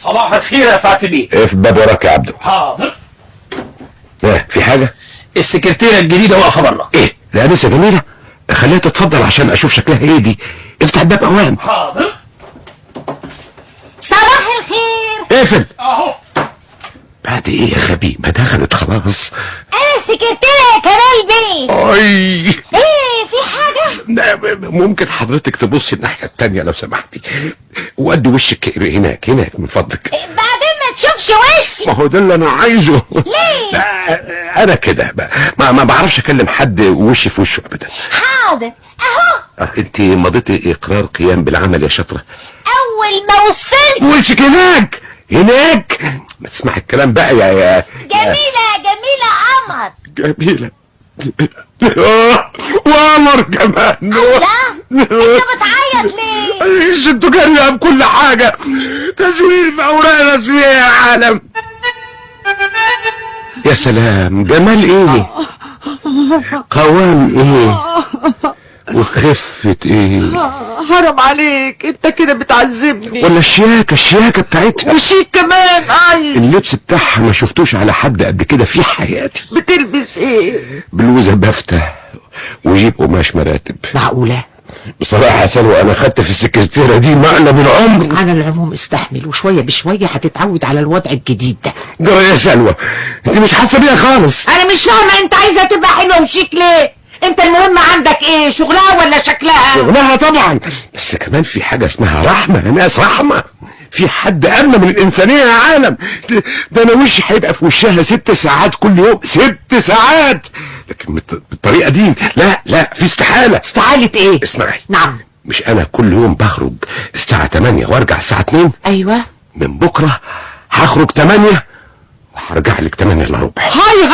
صباح الخير يا سعادة بيه. اقف الباب وراك يا عبده. حاضر. ايه في حاجة؟ السكرتيرة الجديدة واقفة بره. ايه الانسة جميلة؟ خليها تتفضل عشان اشوف شكلها ايه دي. افتح الباب اوام. حاضر. صباح الخير. اقفل. اهو. بعد ايه يا غبي؟ ما دخلت خلاص. انا السكرتيرة يا كمال بيه. اي ايه في حاجة؟ ممكن حضرتك تبصي الناحية التانية لو سمحتي، وقد وشك هناك من فضلك. بعدين ما تشوفش وشي. ما هو ده اللي انا عايزه. ليه؟ انا كده ما بعرفش اكلم حد وشي في وشه ابدا. حاضر اهو. انت مضيتي اقرار قيام بالعمل يا شاطرة. اول ما وصلت. وشك هناك ما تسمع الكلام بقى يا جميلة قمر. جميلة وقمر كمان. لا انت بتعيط ليه؟ ايش انتوا جارية بكل حاجة، تزوير في اوراق رسمية يا عالم. يا سلام، جمال ايه، قوام ايه، وخفة ايه. حرام عليك، انت كده بتعذبني. ولا الشياكة بتاعتها وشيك كمان. اللبس بتاعها ما شفتوش على حد قبل كده في حياتي. بتلبس ايه؟ بلوزة بافتة وجيب قماش مراتب. معقولة؟ بصراحة يا سلوى انا خدت في السكرتيرة دي مقلب العمر. على العموم استحمل، وشوية بشوية هتتعود على الوضع الجديد ده. جرى يا سلوى، انت مش حاسة بيها خالص. انا مش فاهمة انت عايزة تبقى حلوة وشيك ليه؟ انت المهم عندك ايه، شغلها ولا شكلها؟ شغلها طبعا، بس كمان في حاجة اسمها رحمة يا ناس، رحمة. في حد أدنى من الإنسانية يا عالم؟ ده أنا وشي هيبقى في وشها 6 ساعات كل يوم، 6 ساعات. لكن بالطريقة دي لا في استحالة. استحالة ايه؟ اسمعي. نعم. مش أنا كل يوم بخرج الساعة 8 وارجع الساعة 2؟ ايوه. من بكرة هخرج 8 وهرجع لك 8 الا ربع. هاي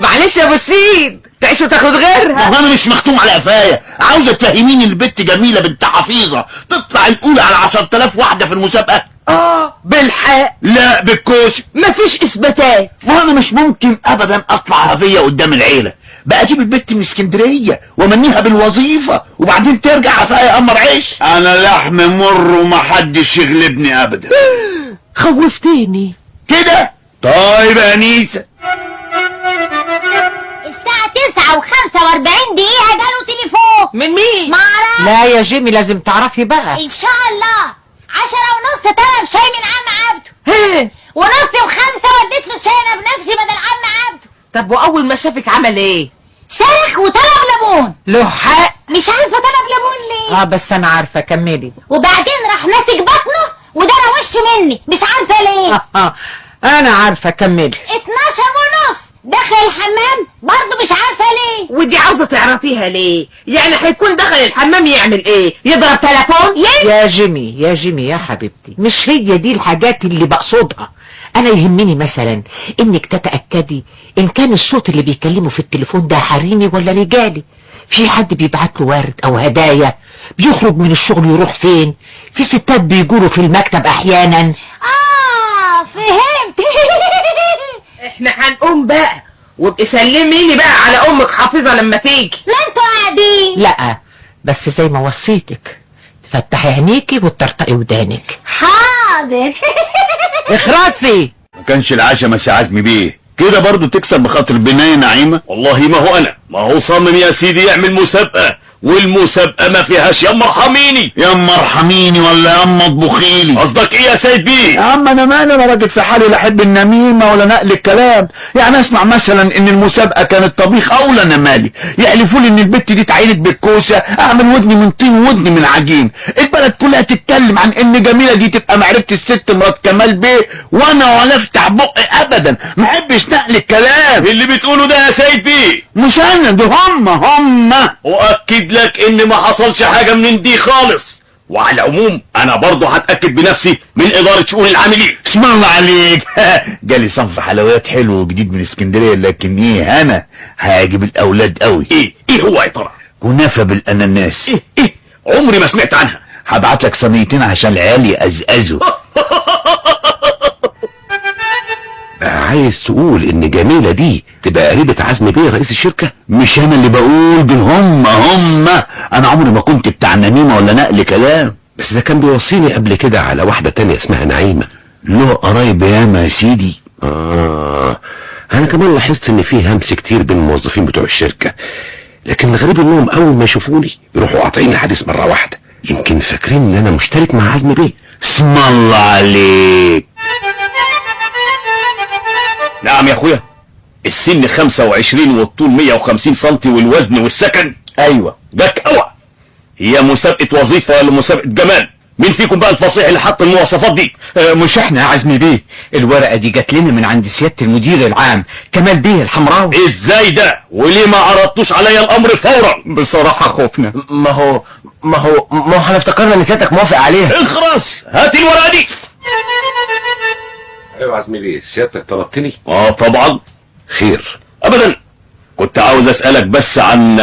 معلش يا ابو السيد، تعيش وتاخد غيرها. انا مش مختوم على قفايا، عاوزه تفهميني البت جميله بنت حفيظه تطلع الاولى على 10,000 واحده في المسابقه؟ بالحق. لا بالكوش. مفيش اثباتات. وانا مش ممكن ابدا اطلع هفيه قدام العيله، بقى اجيب البت من اسكندريه وامنيها بالوظيفه وبعدين ترجع هفايا امر عيش. انا لحم مر ومحدش يغلبني ابدا. خوفتني كده. طيب يا انيسه. الساعة 9:45 جاله تليفون. من مين؟ معرفش. لا يا جيمي لازم تعرفي بقى. ان شاء الله. 10:30 طلب شاي من عم عبده. هيه. ونص و5 وديت له الشاي انا بنفسي بدل عم عبده. طب واول ما شافك عمل ايه؟ صرخ وطلب ليمون. له حق. مش عارفه طلب ليمون ليه. بس انا عارفه، كملي. وبعدين راح ماسك بطنه ودار وشه مني، مش عارفه ليه. انا عارفه، كملي. 12:30 دخل الحمام برضه مش عارفه ليه. ودي عاوزه تعرفيها ليه؟ يعني هيكون دخل الحمام يعمل ايه؟ يضرب تليفون؟ يا جيمي يا حبيبتي، مش هي دي الحاجات اللي بقصدها. انا يهمني مثلا انك تتاكدي ان كان الصوت اللي بيكلمه في التليفون ده حريمي ولا رجالي. في حد بيبعت له ورد او هدايا، بيخرج من الشغل يروح فين، في ستات بيجولوا في المكتب احيانا. فهمت. احنا هنقوم بقى، وابقي سلمي لي بقى على امك حافظه لما تيجي. ما انتوا قاعدين. لا بس زي ما وصيتك تفتحي عينيكي وتطرطقي ودانك. حاضر. اخرسي. ما كانش العشاء مسا عزمي بيه كده برضو تكسب بخاطر بناية نعيمة؟ والله ما هو صمم يا سيدي يعمل مسابقة، والمسابقة ما فيهاش يما ارحميني. يما ارحميني ولا يما اطبخيلي؟ قصدك ايه يا سيد بيه؟ يا عم انا مالي، انا راجل في حالي، لا احب النميمه ولا نقل الكلام. يعني اسمع مثلا ان المسابقه كانت طبيخ اولى، انا مالي. يحلفوا لي ان البت دي اتعينت بالكوسه، اعمل ودني من طين ودني من عجين. البلد كلها تتكلم عن ان جميله دي تبقى معرفه الست مرات كمال بيه، وانا ولا افتح بقي ابدا، ما احبش نقل الكلام. اللي بتقوله ده يا سيد بيه مش انا، ده هم. واكد لك ان ما حصلش حاجه من دي خالص. وعلى العموم انا برضه هتاكد بنفسي من اداره شؤون العاملين. اسم الله عليك. جالي صنف حلويات حلو وجديد من اسكندريه، لكن ايه انا هيعجب الاولاد قوي. ايه هو يا ترى؟ كنافه بالاناناس. ايه عمري ما سمعت عنها. هبعت لك صينيتين عشان العيال يقزقزوا. عايز تقول ان جميلة دي تبقى قريبة عزمي بيه رئيس الشركة؟ مش انا اللي بقول، دول هم. انا عمري ما كنت بتاع نميمه ولا نقل كلام. بس ده كان بيوصيني قبل كده على واحدة تانية اسمها نعيمة. له قرايب ياما يا سيدي. انا كمان لاحظت ان في همس كتير بين الموظفين بتوع الشركة، لكن الغريب انهم اول ما يشوفوني يروحوا قاطعين الحديث مرة واحدة. يمكن فاكرين ان انا مشترك مع عزمي بيه. اسم الله عليك. نعم يا اخويا، السن 25 والطول 150 سنتي والوزن والسكن. ايوه جاك هوا. هي مسابقة وظيفة ولا مسابقة جمال؟ مين فيكم بقى الفصيح اللي حط المواصفات دي؟ مش احنا يا عزمي بيه، الورقة دي جات لنا من عند سيادة المدير العام كمال بيه الحمراوي. ازاي ده؟ وليه ما عرضتوش عليا الامر فورا؟ بصراحة خوفنا. ما هو احنا افتكرنا ان سيادتك موافق عليها. اخرس، هات الورقة دي. ايوه عزمي بيه، سيادتك طلبتني؟ طبعا. خير؟ ابدا، كنت عاوز اسألك بس عن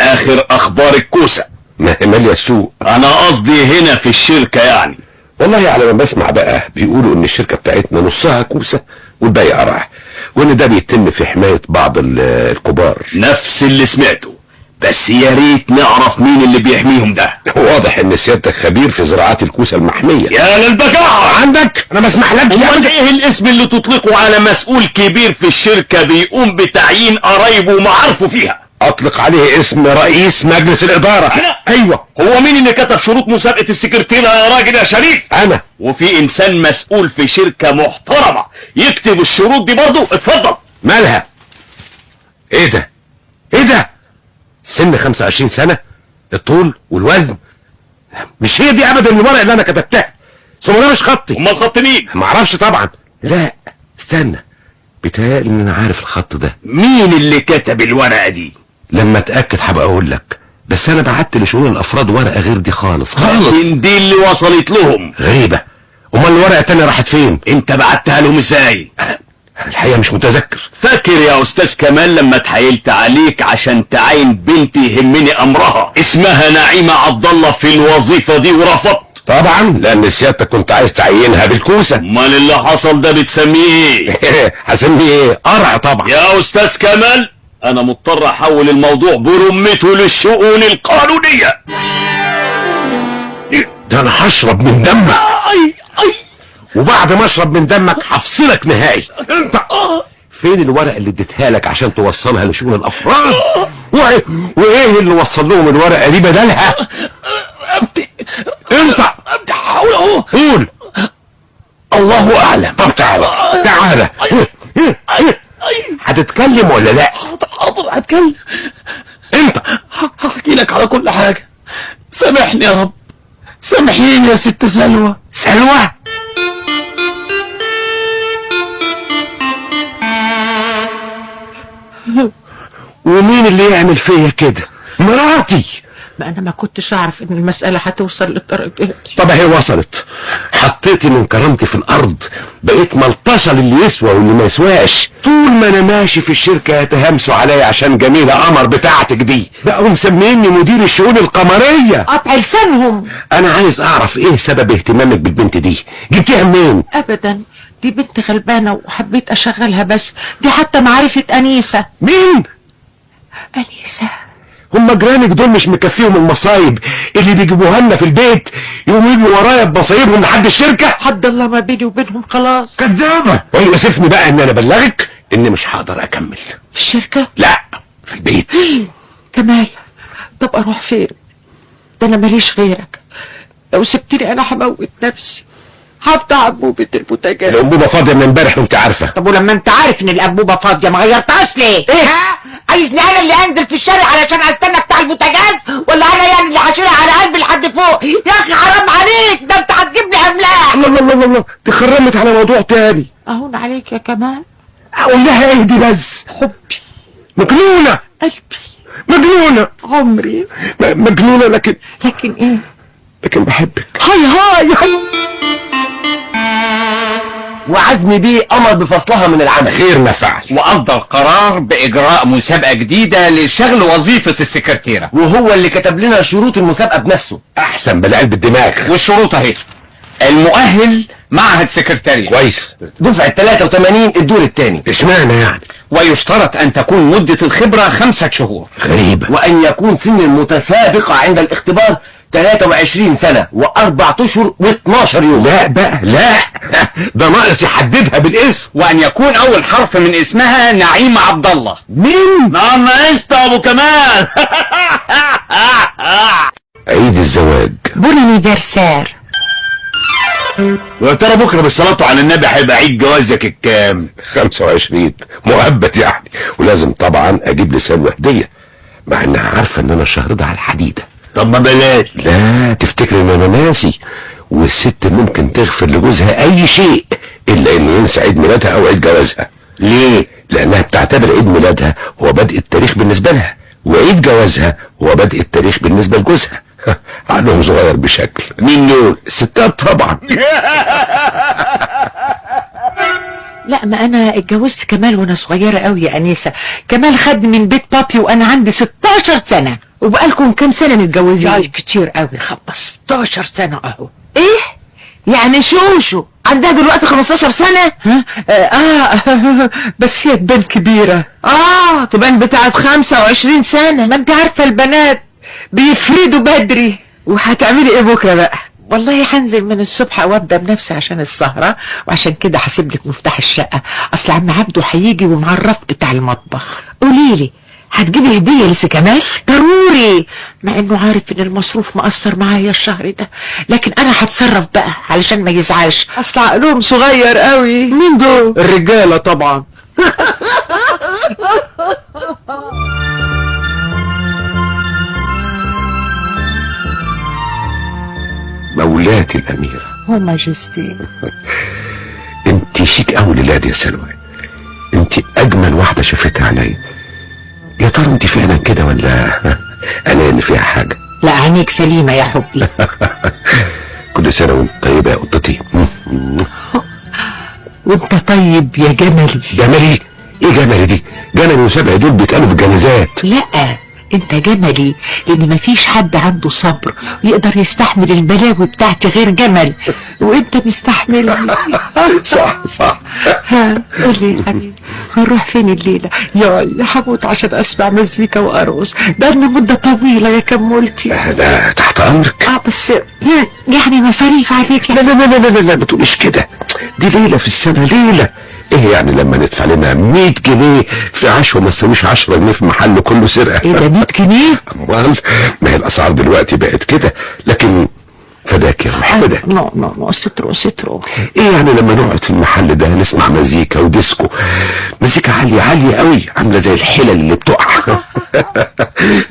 اخر اخبار الكوسة. مالية السوق؟ انا قصدي هنا في الشركة يعني. والله على ما بسمع بقى بيقولوا ان الشركة بتاعتنا نصها كوسة والباقي قرع، وان ده بيتم في حماية بعض الكبار. نفس اللي سمعته، بس يا ريت نعرف مين اللي بيحميهم ده. واضح ان سيادتك خبير في زراعات الكوسة المحمية. يا للبجاعة عندك، انا ما اسمحلكش. امال ايه الاسم اللي تطلقه على مسؤول كبير في الشركة بيقوم بتعيين قرايبه ومعارفه فيها؟ اطلق عليه اسم رئيس مجلس الادارة. ايوه. هو مين اللي كتب شروط مسابقة السكرتيرة يا راجل يا شريف؟ انا. وفي انسان مسؤول في شركة محترمة يكتب الشروط دي برضه؟ اتفضل. مالها؟ ايه ده؟ ايه ده؟ سن 25 سنة، الطول والوزن، مش هي دي ابدا الورق اللي انا كتبتها. ثم ده مش خطي. امال خط مين؟ معرفش طبعا. لا استنى، بيتهيألي ان انا عارف الخط ده. مين اللي كتب الورقة دي؟ لما اتاكد هبقى اقول لك، بس انا بعت لشؤون الافراد ورقه غير دي خالص خالص. عشان دي اللي وصلت لهم. غريبه. امال الورقه التانيه راحت فين؟ انت بعتها لهم ازاي؟ الحقيقه مش متذكر. فاكر يا استاذ كمال لما اتحايلت عليك عشان تعين بنتي يهمني امرها اسمها نعيمه عبد الله في الوظيفه دي ورفضت؟ طبعا، لان سيادتك كنت عايز تعينها بالكوسه. امال اللي حصل ده بتسميه ايه؟ هسميه ايه؟ قرع طبعا. يا استاذ كمال، انا مضطر احول الموضوع برمته للشؤون القانونيه. ده انا هشرب من دمك. وبعد ما اشرب من دمك هفصلك نهائي. انت فين الورقه اللي اديتها لك عشان توصلها لشؤون الافراد؟ وايه اللي وصل لهم الورقه دي بدلها؟ انت حاول اهو. قول. الله اعلم. طب تعالى هتتكلم ولا لا؟ حاضر هتكلم. انت هحكي لك على كل حاجه. سامحني يا رب، سامحيني يا ست سلوى. سلوى؟ ومين اللي يعمل فيا كده؟ مراتي. ما انا ما كنتش اعرف ان المسألة هتوصل للدرجة دي. طب هي وصلت. حطيتي من كرامتي في الارض، بقيت ملطشه للي يسوى واللي ما يسواش. طول ما انا ماشي في الشركه يتهامسوا عليا عشان جميله قمر بتاعتك دي، بقوا مسميني مدير الشؤون القمريه. قطع لسانهم. انا عايز اعرف ايه سبب اهتمامك بالبنت دي؟ جبتيها منين؟ ابدا، دي بنت غلبانة وحبيت اشغلها بس. دي حتى معرفة انيسة. مين؟ انيسة. هم جيرانك دول مش مكفيهم المصايب اللي بيجيبوها لنا في البيت، يقوموا يجوا ورايا بمصايبهم لحد الشركه؟ حد الله ما بيني وبينهم خلاص. كذابه. ويؤسفني بقى ان انا بلغك اني مش هقدر اكمل. في الشركة؟ لا، في البيت. كمال، طب اروح فين؟ ده انا ماليش غيرك. لو سبتني انا هموت نفسي. هفتح انبوبة البوتاجاز. الانبوبه فاضيه من امبارح وانت عارفه. طب ولما انت عارف ان الانبوبة فاضية ما غيرتهاش ليه؟ ايه؟ عايزني انا اللي انزل في الشارع علشان استنى بتاع البوتاجاز، ولا انا يعني اللي هشيلها على قلبي لحد فوق؟ يا اخي حرام عليك، ده انت هتجيب لي املاح. الله الله الله الله، دي خرمت على موضوع تاني. اهون عليك يا كمال. اقول لها ايه دي بس؟ حبي، مجنونه، قلبي، مجنونه، عمري. مجنونه، لكن ايه؟ لكن بحبك. هاي. وعزمي بيه امر بفصلها من العمل. خير ما فعل. واصدر قرار باجراء مسابقة جديدة لشغل وظيفة السكرتيرة. وهو اللي كتب لنا شروط المسابقة بنفسه. احسن بلا قلب الدماغ. والشروط اهي: المؤهل معهد سكرتارية كويس. دفعة 83 الدور الثاني. اشمعنى يعني؟ ويشترط ان تكون مدة الخبرة 5 شهور. غريبة. وان يكون سن المتسابقة عند الاختبار 23 سنة و4 اشهر و12 يوم. لا بقى لا، ده ناقص يحددها بالاسم. وان يكون اول حرف من اسمها نعيمة عبد الله. مين؟ نعم ناقصت ابو كمال. عيد الزواج. بون انيفرسار. ويا ترى بكره بالصلاه على النبي هيبقى عيد جوازك الكام؟ 25 مؤبد يعني، ولازم طبعا اجيب لسلوى هديه، مع انها عارفه ان انا الشهر ده على الحديده. طب ما بلاش. لا تفتكر ان انا ناسي، والست ممكن تغفر لجوزها اي شيء الا انه ينسى عيد ميلادها او عيد جوازها. ليه؟ لانها بتعتبر عيد ميلادها هو بدء التاريخ بالنسبه لها، وعيد جوازها هو بدء التاريخ بالنسبه لجوزها. عقلهم صغير بشكل. مين دول؟ الستات طبعا. لا، ما انا اتجوزت كمال وانا صغيره قوي يا انيسه. كمال خد من بيت بابي وانا عندي 16 سنه. وبقالكم كام سنه متجوزين؟ كتير قوي، 15 سنه اهو. ايه يعني شوشو عندها دلوقتي 15 سنه؟ ها؟ بس هي تبان كبيره. تبان بتاعت 25 سنه. ما انت عارفه البنات بيفردوا بدري. وهتعملي ايه بكره بقى؟ والله هنزل من الصبح وابدا بنفسي عشان السهره، وعشان كده هسيب لك مفتاح الشقه. اصل عم عبده هيجي ومع الرف بتاع المطبخ. قولي لي، هتجيبي هديه لسه كمال؟ ضروري، مع انه عارف ان المصروف مقصر معايا الشهر ده، لكن انا هتصرف بقى علشان ما يزعلش. اصل عقلهم صغير قوي. مين دول؟ الرجالة طبعا. مولاتي الاميره. هو ماجستي. انت شيك قوي للاد يا سلوى، انت اجمل واحده شفتها عليا. يا ترى انت فعلا كده ولا انا اللي فيها حاجه؟ لا، عينيك سليمه يا حبي. كل سنه وانت طيبه يا قطتي. وانت طيب يا جملي. جملي؟ ايه جملي دي؟ جملي وسبع دول بيتقالوا في الجنازات. لا، انت جملي لان مفيش حد عنده صبر يقدر يستحمل البلاوي بتاعتي غير جمل، وانت مستحمل. صح صح. ها، قولي يا حبيبي، هنروح فين الليله؟ ياي هموت عشان اسمع مزيكا وارقص، بقالنا مده طويله يا كمولتي. ده تحت امرك. بس يعني مصاريف عليك. لا لا لا لا لا لا، ما تقوليش كده، دي ليله في السنه ليله. ايه يعني لما ندفع لنا 100 جنيه في عشوه ما تساويش 10 جنيه في محل كله سرقه؟ ايه ده 100 جنيه؟ امال ما هي الاسعار دلوقتي بقت كده، لكن فداك يا روح فداك. نو سترو. ايه يعني لما نقعد في المحل ده نسمع مزيكا وديسكو، مزيكا عالية عالية قوي عاملة زي الحلل اللي بتقع.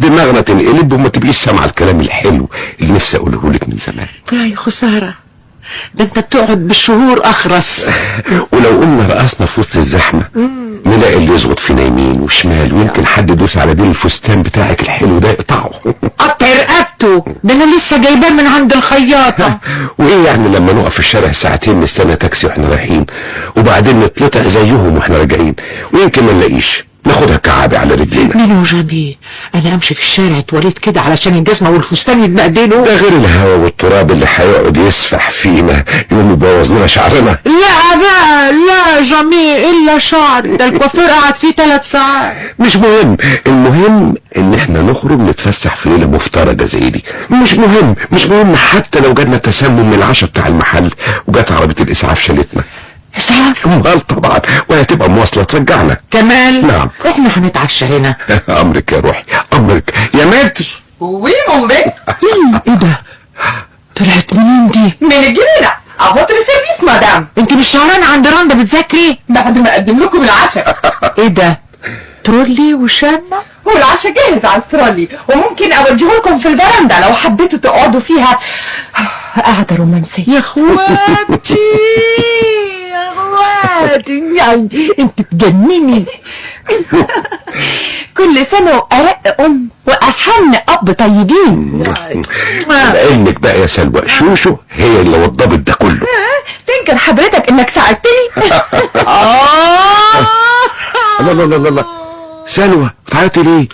دماغنا تنقلب وما تبقيش سامعة الكلام الحلو اللي نفسي اقوله لك من زمان. يا خسارة، ده انت بتقعد بالشهور اخرس. ولو قلنا رقصنا في وسط الزحمة نلاقي اللي يزغط فينا يمين وشمال، ويمكن حد يدوس على ديل الفستان بتاعك الحلو ده يقطعه. قطع رقبته، ده انا لسه جايباه من عند الخياطة. وايه يعني لما نقف في الشارع ساعتين نستنى تاكسي واحنا رايحين، وبعدين نتلطع زيهم واحنا راجعين، ويمكن ما نلاقيش ناخدها كعابة على رجلينا. ميلو جميل، انا امشي في الشارع اتوليت كده علشان الجزمة والفستان يتبهدلوا؟ ده غير الهوا والتراب اللي هيقعد يسفح فينا يوم يبوظ لنا شعرنا. لا بقى، لا جميل الا شعري، ده الكوافير قعد فيه 3 ساعات. مش مهم، المهم ان احنا نخرج نتفسح في ليله مفترجه زي دي. مش مهم حتى لو جالنا تسمم من العشاء بتاع المحل وجات عربيه الاسعاف شالتنا. اسعاف؟ امال طبعا، وهتبقى مواصله ترجعنا. كمال؟ نعم. احنا هنتعشى هنا. امرك يا روحي، امرك يا ماتر. Oui, mon bébé. ايه ده؟ طلعت منين دي؟ من الجنينة. À votre service, madame. انت مش شهرانة عند رندا بتذاكري؟ بعد ما اقدم لكم العشاء. ايه ده؟ ترولي وشامة؟ هو العشاء جاهز على الترولي، وممكن اوديه لكم في الفرندا لو حبيتوا تقعدوا فيها قعدة رومانسية. يا اخواتي يا اخواتي، يعني انت تجنني. كل سنة وأرق أم وأحن أب طيبين. لعلمك بقى يا سلوى، شوشو هي اللي وضبت ده كله. تنكر حضرتك إنك ساعدتني؟ لا لا لا لا لا، سلوى بتعيطي ليه؟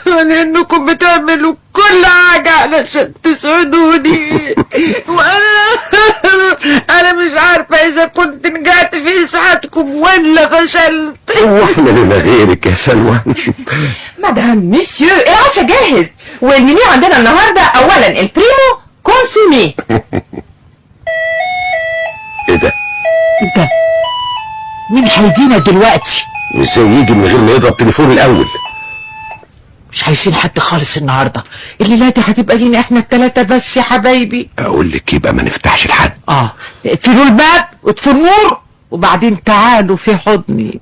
لانكم بتعملوا كل حاجة علشان تسعدوني، وانا مش عارفة اذا كنت نجحت في اسعادكم ولا فشلت. واحنا لنا غيرك يا سلوى. مدام مسيو العشاء جاهز، والمنيو عندنا النهارده اولا البريمو كونسومي. ايه ده؟ انت مين هيجينا دلوقتي؟ ازاي يجي من غير ما يضرب تليفون الاول؟ مش عايزين حد خالص النهارده، الليله دي هتبقى لينا احنا التلاتة بس يا حبايبي. اقول لك يبقى ما نفتحش لحد. اقفلوا الباب واطفوا النور وبعدين تعالوا في حضني.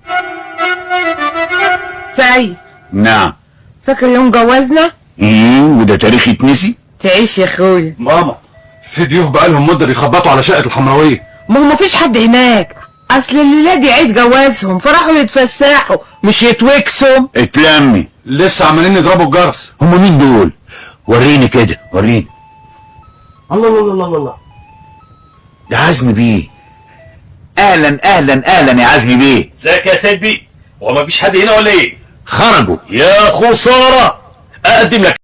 سعيد، نعم. فاكر يوم جوازنا؟ وده تاريخ يتنسي؟ تعيش يا اخويا. ماما، في ضيوف بقالهم مده بيخبطوا على شقه الحمراويه. ما هو مفيش حد هناك، اصل الليله دي عيد جوازهم فراحوا يتفسحوا مش يتوكسوا. اتلمي. لسه عمالين يضربوا الجرس. هم مين دول؟ وريني كده، وريني. الله الله الله الله، ده عزمي بيه. اهلا اهلا اهلا يا عزمي بيه. ازيك يا سيد بيه؟ هو مفيش حد هنا ولا ايه؟ خرجوا. يا خسارة، اقدم لك